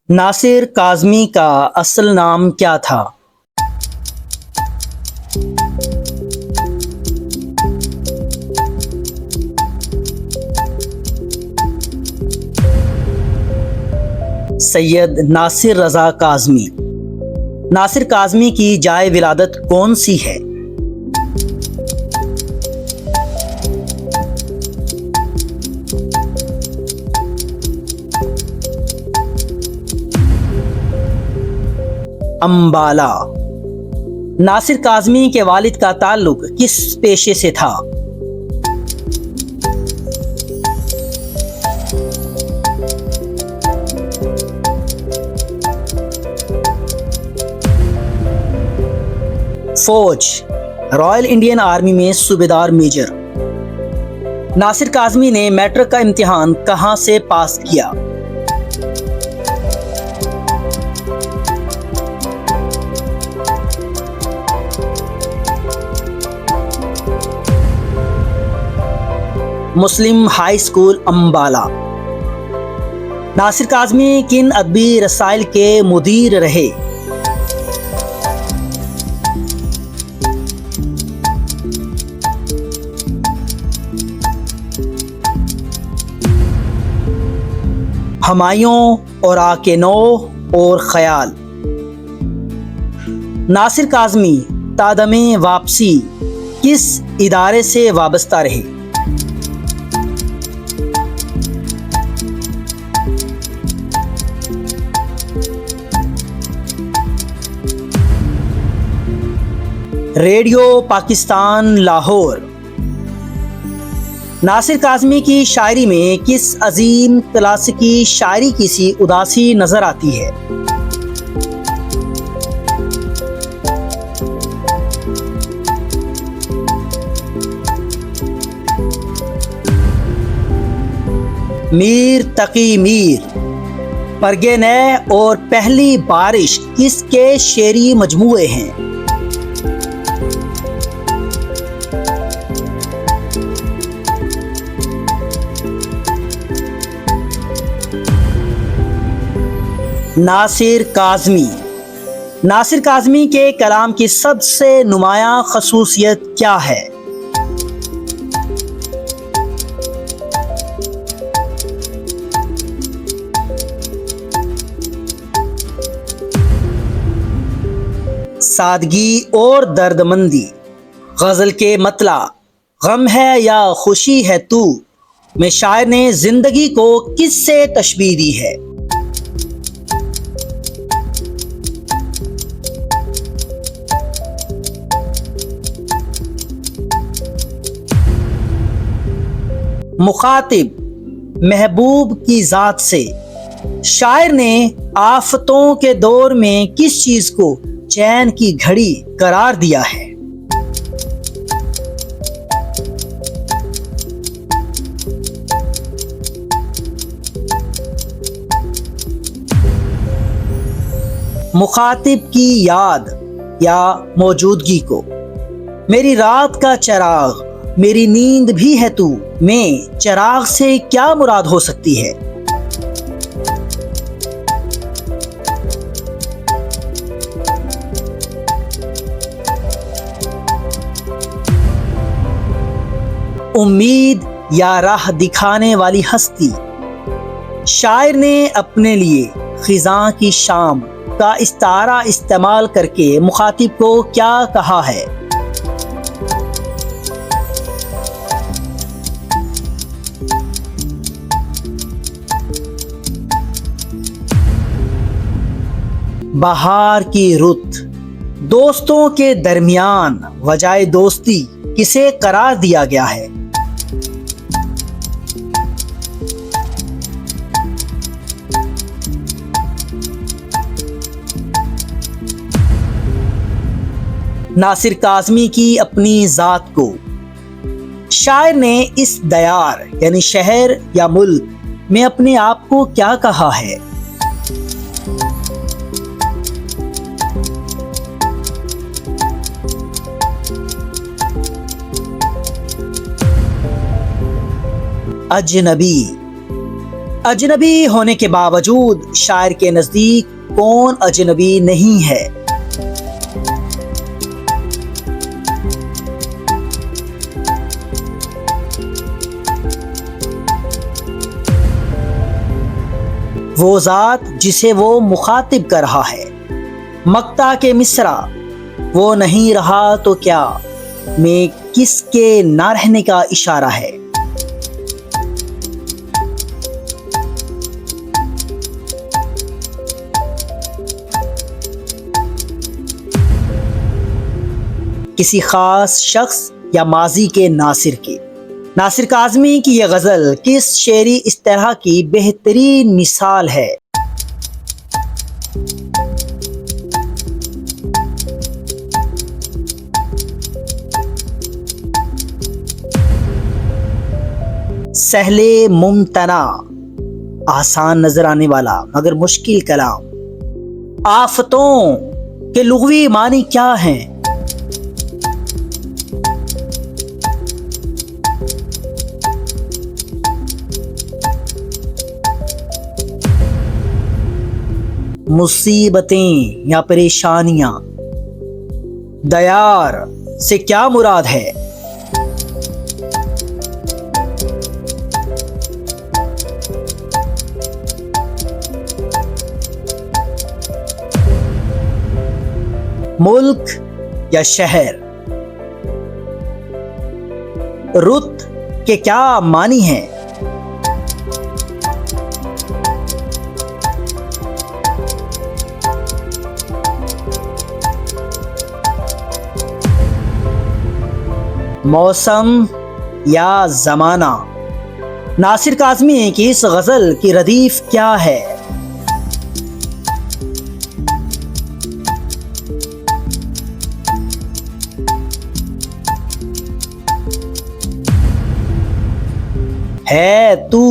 नासिर काज़मी का असल नाम क्या था? सैयद नासिर रज़ा काज़मी। नासिर काज़मी की जाए विलादत कौन सी है? अम्बाला। नासिर काज़मी के वालिद का ताल्लुक किस पेशे से था? फौज, रॉयल इंडियन आर्मी में सूबेदार मेजर। नासिर काज़मी ने मैट्रिक का इम्तिहान कहां से पास किया? मुस्लिम हाई स्कूल अम्बाला। नासिर काज़मी किन अदबी रसाइल के मुदीर रहे? हमायूं और आके नौ और ख्याल। नासिर काज़मी तादमे वापसी किस इदारे से वाबस्ता रहे? रेडियो पाकिस्तान लाहौर। नासिर काज़मी की शायरी में किस अजीम क्लासिकी शायरी की सी उदासी नजर आती है? मीर तकी मीर। परगे नए और पहली बारिश किसके शेरी मजमूए हैं? नासिर काज़मी। नासिर काज़मी के कलाम की सबसे नुमायां खसूसियत क्या है? सादगी और दर्दमंदी। गज़ल के मतला गम है या खुशी है तू में शायर ने जिंदगी को किससे तशबीह दी है? मुखातिब महबूब की जात से शायर ने आफतों के दौर में किस चीज को चैन की घड़ी करार दिया है? मुखातिब की याद या मौजूदगी को। मेरी रात का चराग मेरी नींद भी है तू में चराग से क्या मुराद हो सकती है? उम्मीद या राह दिखाने वाली हस्ती। शायर ने अपने लिए खिज़ां की शाम का इस्तारा इस्तेमाल करके मुखातिब को क्या कहा है? बहार की रुत। दोस्तों के दरमियान वजाए दोस्ती किसे करार दिया गया है? नासिर काज़मी की अपनी ज़ात को शायर ने इस दयार यानी शहर या मुल्क में अपने आप को क्या कहा है? अजनबी। अजनबी होने के बावजूद शायर के नजदीक कौन अजनबी नहीं है? वो जात जिसे वो मुखातिब कर रहा है। मक्ता के मिसरा, वो नहीं रहा तो क्या, में किसके ना रहने का इशारा है। किसी खास शख्स या माजी के नासिर की। नासिर काज़मी की यह गज़ल किस शेरी इस तरह की बेहतरीन मिसाल है। सहले मुमतना, आसान नजर आने वाला मगर मुश्किल कलाम। आफतों के लुग़वी मानी क्या हैं? मुसीबतें या परेशानियां, दयार से क्या मुराद है? मुल्क या शहर, रुत के क्या मानी हैं? मौसम या जमाना, नासिर काज़मी की इस गजल की रदीफ क्या है? तू,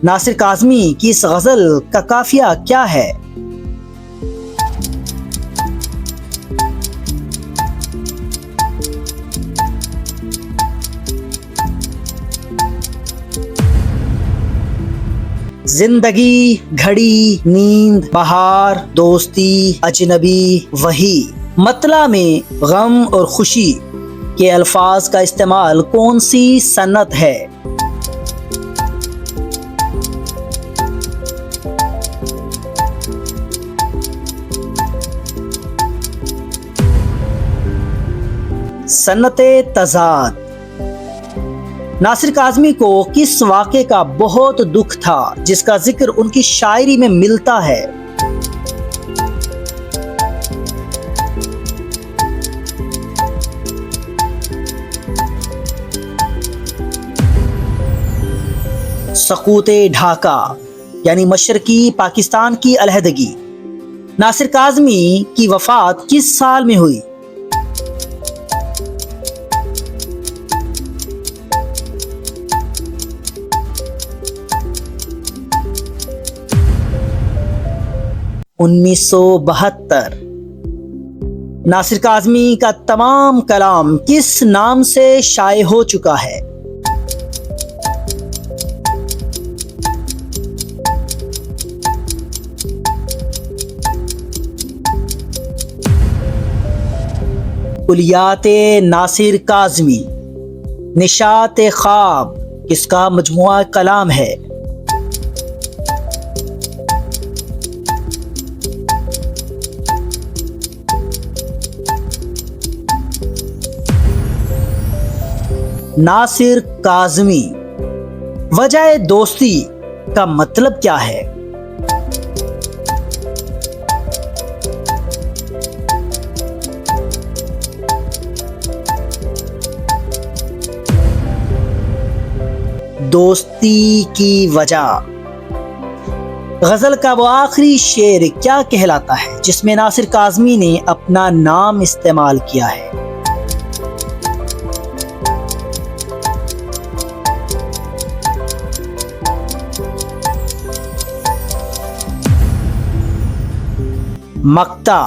नासिर काज़मी की इस गजल का काफिया क्या है? जिंदगी, घड़ी, नींद, बहार, दोस्ती, अजनबी, वही। मतला में गम और खुशी के अल्फाज का इस्तेमाल कौन सी सन्नत है? सन्नते तजाद। नासिर काज़मी को किस वाक़े का बहुत दुख था जिसका जिक्र उनकी शायरी में मिलता है? सकूते ढाका यानी मशरकी पाकिस्तान की अलहदगी। नासिर काज़मी की वफात किस साल में हुई? उन्नीस सौ 72। नासिर काज़मी का तमाम कलाम किस नाम से शाये हो चुका है? कुलियाते नासिर काज़मी। निशाते ख्वाब किसका मजमुआ कलाम है? नासिर काज़मी। वजह दोस्ती का मतलब क्या है? दोस्ती की वजह। गजल का वो आखिरी शेर क्या कहलाता है जिसमें नासिर काज़मी ने अपना नाम इस्तेमाल किया है? मक्ता।